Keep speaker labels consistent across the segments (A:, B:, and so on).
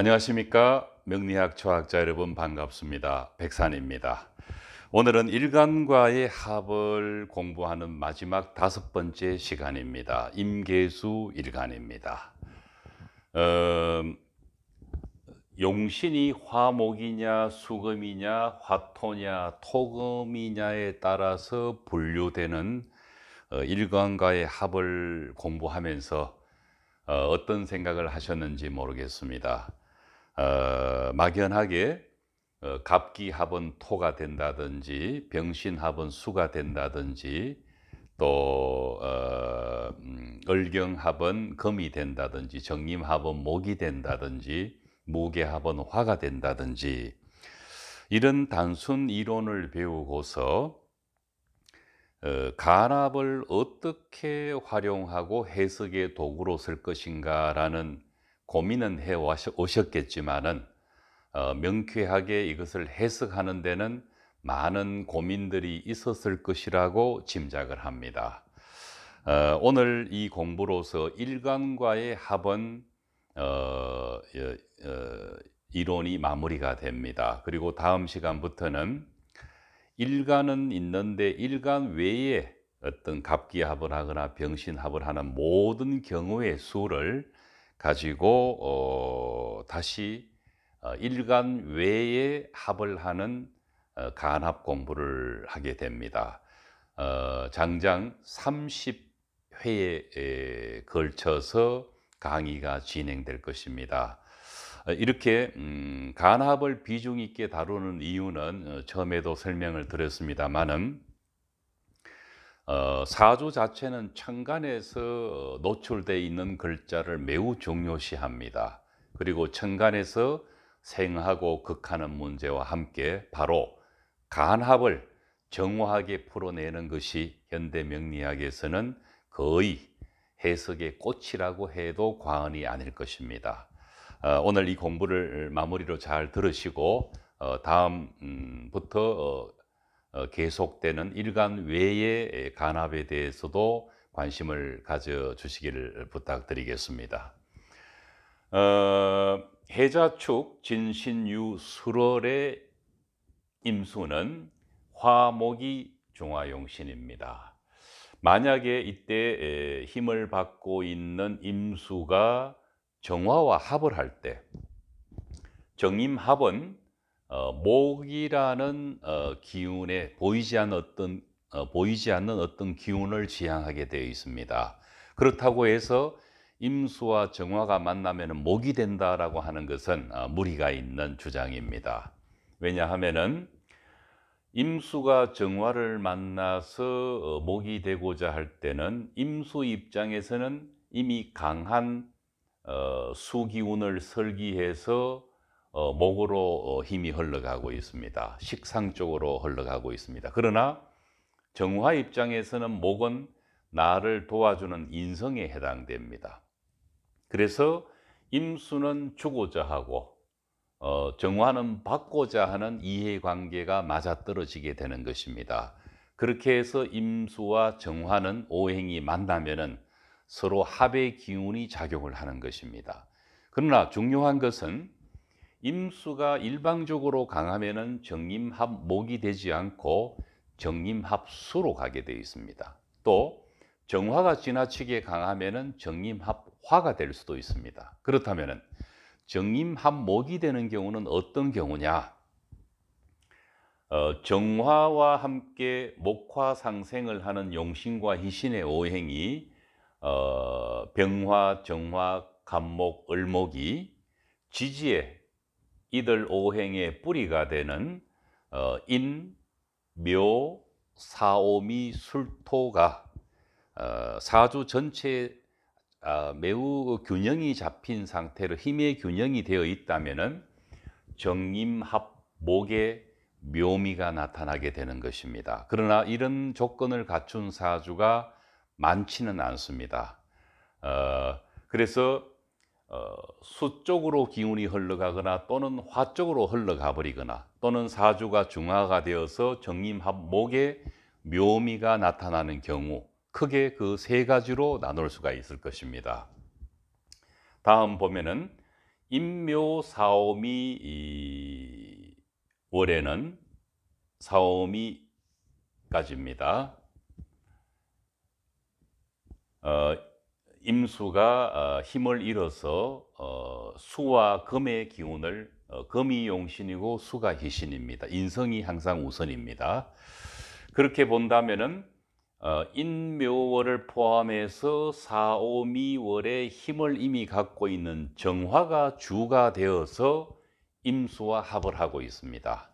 A: 안녕하십니까. 명리학 초학자 여러분 반갑습니다. 백산입니다. 오늘은 일간과의 합을 공부하는 마지막 5번째 시간입니다. 임계수 일간입니다. 어, 용신이 화목이냐 수금이냐 화토냐 토금이냐에 따라서 분류되는 일간과의 합을 공부하면서 어떤 생각을 하셨는지 모르겠습니다. 막연하게 갑기합은 토가 된다든지 병신합은 수가 된다든지 또 을경합은 금이 된다든지 정임합은 목이 된다든지 무게합은 화가 된다든지 이런 단순 이론을 배우고서 간합을 어떻게 활용하고 해석의 도구로 쓸 것인가라는 고민은 해 오셨겠지만은 명쾌하게 이것을 해석하는 데는 많은 고민들이 있었을 것이라고 짐작을 합니다. 오늘 이 공부로서 일간과의 합은 이론이 마무리가 됩니다. 그리고 다음 시간부터는 일간은 있는데 일간 외에 어떤 갑기합을 하거나 병신합을 하는 모든 경우의 수를 가지고 다시 일간 외에 합을 하는 간합 공부를 하게 됩니다. 장장 30회에 걸쳐서 강의가 진행될 것입니다. 이렇게 간합을 비중 있게 다루는 이유는 처음에도 설명을 드렸습니다마는 사주 자체는 천간에서 노출되어 있는 글자를 매우 중요시합니다. 그리고 천간에서 생하고 극하는 문제와 함께 바로 간합을 정확하게 풀어내는 것이 현대 명리학에서는 거의 해석의 꽃이라고 해도 과언이 아닐 것입니다. 오늘 이 공부를 마무리로 잘 들으시고 다음부터 계속되는 일간 외의 간합에 대해서도 관심을 가져주시기를 부탁드리겠습니다. 해자축 진신유 술월의 임수는 화목이 중화용신입니다. 만약에 이때 힘을 받고 있는 임수가 정화와 합을 할 때 정임합은 목이라는 기운에 보이지 않는 어떤 기운을 지향하게 되어 있습니다. 그렇다고 해서 임수와 정화가 만나면 목이 된다라고 하는 것은 무리가 있는 주장입니다. 왜냐하면은 임수가 정화를 만나서 목이 되고자 할 때는 임수 입장에서는 이미 강한 수기운을 설기해서 목으로 힘이 흘러가고 있습니다. 식상 쪽으로 흘러가고 있습니다. 그러나 정화 입장에서는 목은 나를 도와주는 인성에 해당됩니다. 그래서 임수는 주고자 하고 정화는 받고자 하는 이해관계가 맞아떨어지게 되는 것입니다. 그렇게 해서 임수와 정화는 오행이 만나면은 서로 합의 기운이 작용을 하는 것입니다. 그러나 중요한 것은 임수가 일방적으로 강하면은 정임합목이 되지 않고 정임합수로 가게 되어 있습니다. 또 정화가 지나치게 강하면은 정임합화가 될 수도 있습니다. 그렇다면은 정임합목이 되는 경우는 어떤 경우냐? 정화와 함께 목화 상생을 하는 용신과 희신의 오행이 병화, 정화, 간목, 을목이 지지에 이들 오행의 뿌리가 되는 인, 묘, 사오미, 술토가 사주 전체에 매우 균형이 잡힌 상태로 힘의 균형이 되어 있다면은 정임합목의 묘미가 나타나게 되는 것입니다. 그러나 이런 조건을 갖춘 사주가 많지는 않습니다. 그래서 수 쪽으로 기운이 흘러가거나 또는 화 쪽으로 흘러가 버리거나 또는 사주가 중화가 되어서 정임합목의 묘미가 나타나는 경우 크게 그 세 가지로 나눌 수가 있을 것입니다. 다음 보면은 임묘 사오미 이 월에는 사오미까지입니다. 임수가 힘을 잃어서 수와 금의 기운을 금이 용신이고 수가 희신입니다. 인성이 항상 우선입니다. 그렇게 본다면은 인묘월을 포함해서 사오미월의 힘을 이미 갖고 있는 정화가 주가 되어서 임수와 합을 하고 있습니다.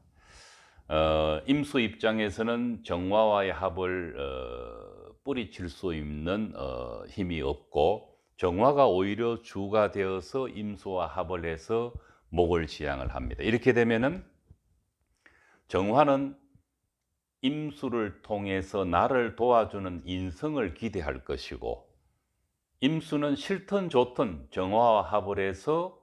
A: 임수 입장에서는 정화와의 합을 뿌리칠 수 있는 힘이 없고, 정화가 오히려 주가 되어서 임수와 합을 해서 목을 지향을 합니다. 이렇게 되면은 정화는 임수를 통해서 나를 도와주는 인성을 기대할 것이고, 임수는 싫든 좋든 정화와 합을 해서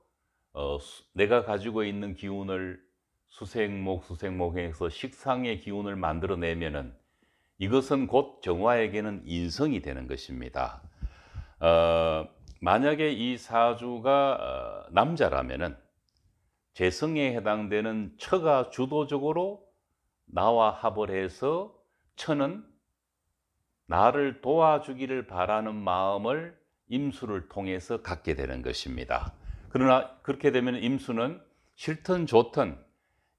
A: 내가 가지고 있는 기운을 수생목해서 식상의 기운을 만들어내면은 이것은 곧 정화에게는 인성이 되는 것입니다. 만약에 이 사주가 남자라면은 재성에 해당되는 처가 주도적으로 나와 합을 해서 처는 나를 도와주기를 바라는 마음을 임수를 통해서 갖게 되는 것입니다. 그러나 그렇게 되면 임수는 싫든 좋든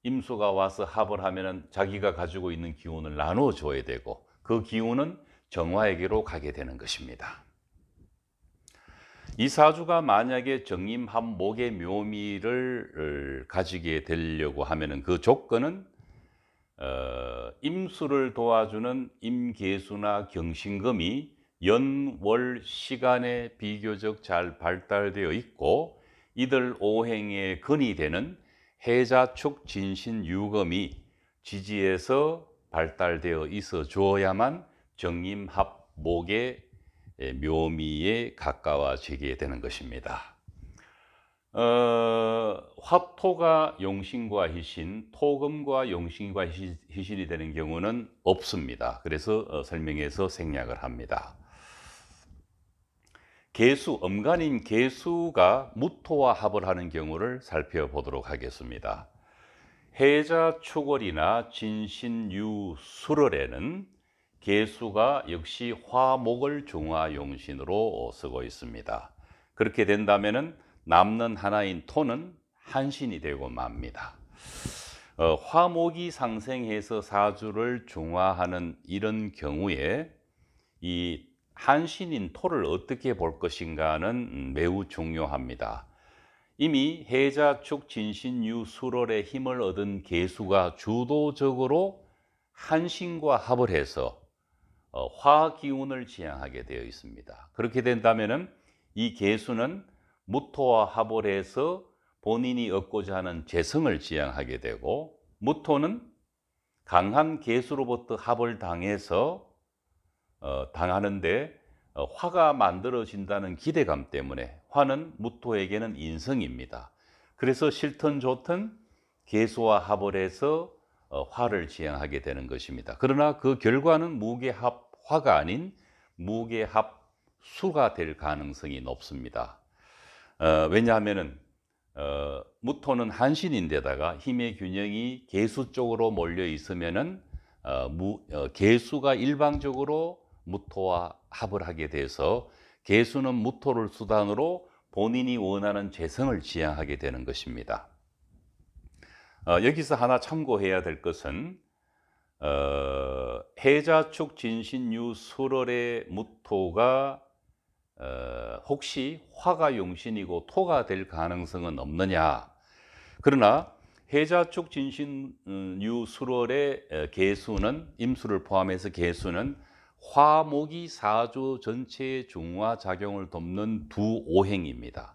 A: 임수가 와서 합을 하면은 자기가 가지고 있는 기운을 나눠 줘야 되고, 그 기운은 정화에게로 가게 되는 것입니다. 이 사주가 만약에 정임합목의 묘미를 가지게 되려고 하면은 그 조건은 임수를 도와주는 임계수나 경신금이 연월 시간에 비교적 잘 발달되어 있고, 이들 오행의 근이 되는 해자축 진신유금이 지지에서 발달되어 있어 주어야만 정임합목의 묘미에 가까워지게 되는 것입니다. 화토가 용신과 희신, 토금과 용신과 희신이 되는 경우는 없습니다. 그래서 설명해서 생략을 합니다. 계수, 엄간인 계수가 무토와 합을 하는 경우를 살펴보도록 하겠습니다. 해자축월이나 진신유술월에는 계수가 역시 화목을 중화용신으로 쓰고 있습니다. 그렇게 된다면은 남는 하나인 토는 한신이 되고 맙니다. 화목이 상생해서 사주를 중화하는 이런 경우에 이 한신인 토를 어떻게 볼 것인가는 매우 중요합니다. 이미 해자축 진신유술월의 힘을 얻은 계수가 주도적으로 한신과 합을 해서 화기운을 지향하게 되어 있습니다. 그렇게 된다면은 이 계수는 무토와 합을 해서 본인이 얻고자 하는 재성을 지향하게 되고, 무토는 강한 계수로부터 합을 당해서 당하는데 화가 만들어진다는 기대감 때문에, 화는 무토에게는 인성입니다. 그래서 싫든 좋든 계수와 합을 해서 화를 지향하게 되는 것입니다. 그러나 그 결과는 무계합화가 아닌 무계합수가 될 가능성이 높습니다. 왜냐하면 무토는 한신인데다가 힘의 균형이 계수 쪽으로 몰려 있으면은 계수가 일방적으로 무토와 합을 하게 돼서 계수는 무토를 수단으로 본인이 원하는 재성을 지향하게 되는 것입니다. 여기서 하나 참고해야 될 것은 해자축 진신유술월의 무토가 혹시 화가 용신이고 토가 될 가능성은 없느냐. 그러나 해자축 진신유술월의 계수는, 임수를 포함해서 계수는 화목이 사주 전체의 중화작용을 돕는 두 오행입니다.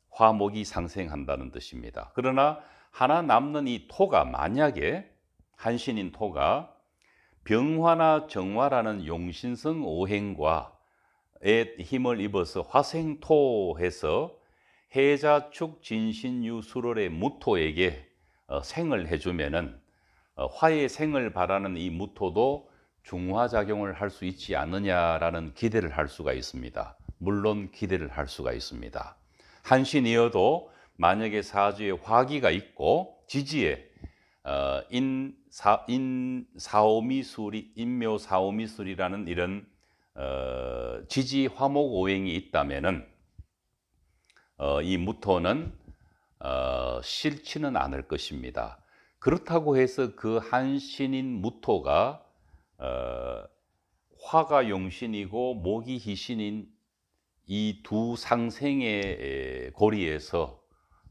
A: 화목이 상생한다는 뜻입니다. 그러나 하나 남는 이 토가, 만약에 한신인 토가 병화나 정화라는 용신성 오행과 힘을 입어서 화생토해서 해자축 진신유술월의 무토에게 생을 해주면은 화의 생을 바라는 이 무토도 중화작용을 할 수 있지 않느냐라는 기대를 할 수가 있습니다. 물론 기대를 할 수가 있습니다. 한신이어도 만약에 사주에 화기가 있고 지지에 인묘사오미술이라는 이런 지지 화목 오행이 있다면은 이 무토는 싫지는 않을 것입니다. 그렇다고 해서 그 한신인 무토가 화가 용신이고 목이 희신인 이 두 상생의 고리에서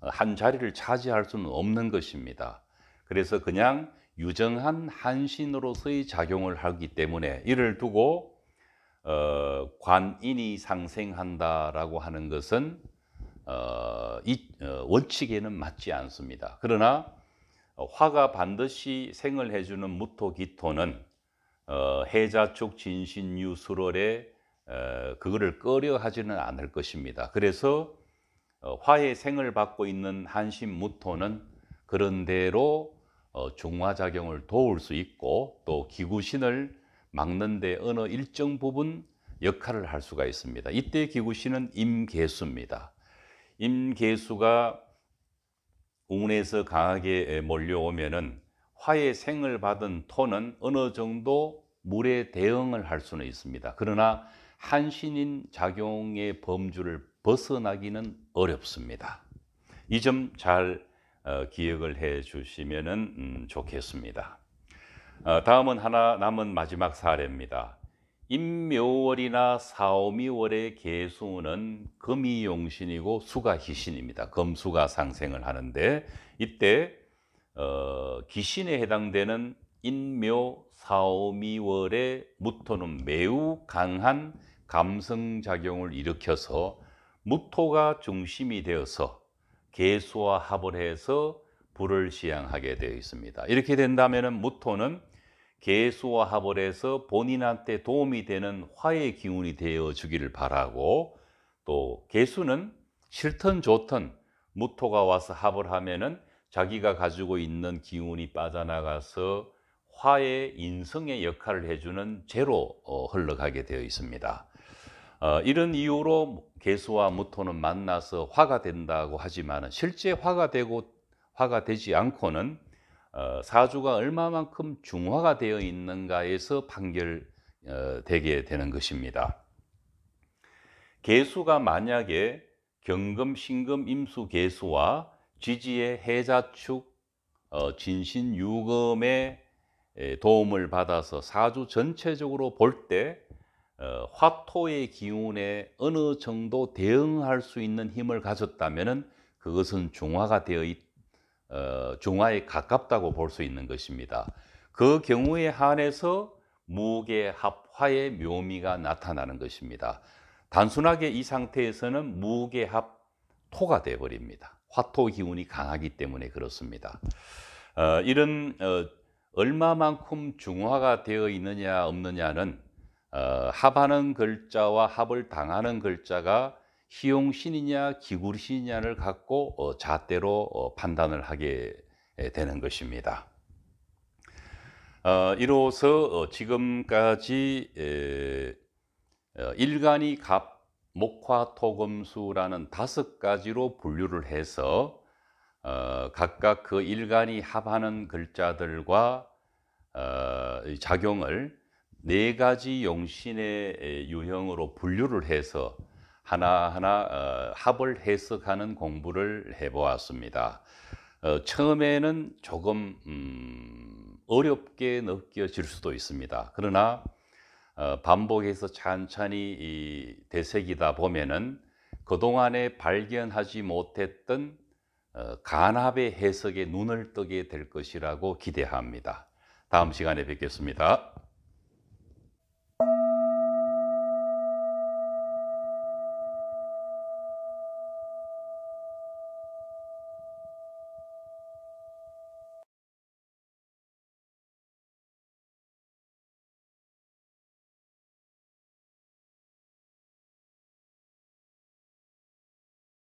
A: 한 자리를 차지할 수는 없는 것입니다. 그래서 그냥 유정한 한신으로서의 작용을 하기 때문에 이를 두고 관인이 상생한다라고 하는 것은 원칙에는 맞지 않습니다. 그러나 화가 반드시 생을 해주는 무토기토는 해자축 진신유 수월에 그거를 꺼려 하지는 않을 것입니다. 그래서 화의 생을 받고 있는 한신 무토는 그런 대로 중화작용을 도울 수 있고 또 기구신을 막는 데 어느 일정 부분 역할을 할 수가 있습니다. 이때 기구신은 임계수입니다. 임계수가 운에서 강하게 몰려오면은 화의 생을 받은 토는 어느 정도 물에 대응을 할 수는 있습니다. 그러나 한신인 작용의 범주를 벗어나기는 어렵습니다. 이 점 잘 기억을 해 주시면 좋겠습니다. 다음은 하나 남은 마지막 사례입니다. 임묘월이나 사오미월의 계수는 금이 용신이고 수가 희신입니다. 금수가 상생을 하는데 이때 기신에 해당되는 인묘 사오미월의 무토는 매우 강한 감성작용을 일으켜서 무토가 중심이 되어서 계수와 합을 해서 불을 시향하게 되어 있습니다. 이렇게 된다면 무토는 계수와 합을 해서 본인한테 도움이 되는 화의 기운이 되어 주기를 바라고, 또 계수는 싫든 좋든 무토가 와서 합을 하면은 자기가 가지고 있는 기운이 빠져나가서 화의 인성의 역할을 해주는 재로 흘러가게 되어 있습니다. 이런 이유로 계수와 무토는 만나서 화가 된다고 하지만 실제 화가 되지 않고는 사주가 얼마만큼 중화가 되어 있는가에서 판결되게 되는 것입니다. 계수가 만약에 경금, 신금, 임수 계수와 지지의 해자축, 진신, 유금의 도움을 받아서 사주 전체적으로 볼 때 화토의 기운에 어느 정도 대응할 수 있는 힘을 가졌다면 그것은 중화에 가깝다고 볼 수 있는 것입니다. 그 경우에 한해서 무게합화의 묘미가 나타나는 것입니다. 단순하게 이 상태에서는 무게합토가 되어버립니다. 화토 기운이 강하기 때문에 그렇습니다. 이런 얼마만큼 중화가 되어 있느냐 없느냐는 합하는 글자와 합을 당하는 글자가 희용신이냐 기구신이냐를 갖고 잣대로 판단을 하게 되는 것입니다. 이로써 지금까지 일간이 갑, 목화, 토, 금수라는 5가지로 분류를 해서 각각 그 일간이 합하는 글자들과 작용을 4가지 용신의 유형으로 분류를 해서 하나하나 합을 해석하는 공부를 해보았습니다. 처음에는 조금 어렵게 느껴질 수도 있습니다. 그러나 반복해서 찬찬히 되새기다 보면은 그동안에 발견하지 못했던 간합의 해석에 눈을 뜨게 될 것이라고 기대합니다. 다음 시간에 뵙겠습니다.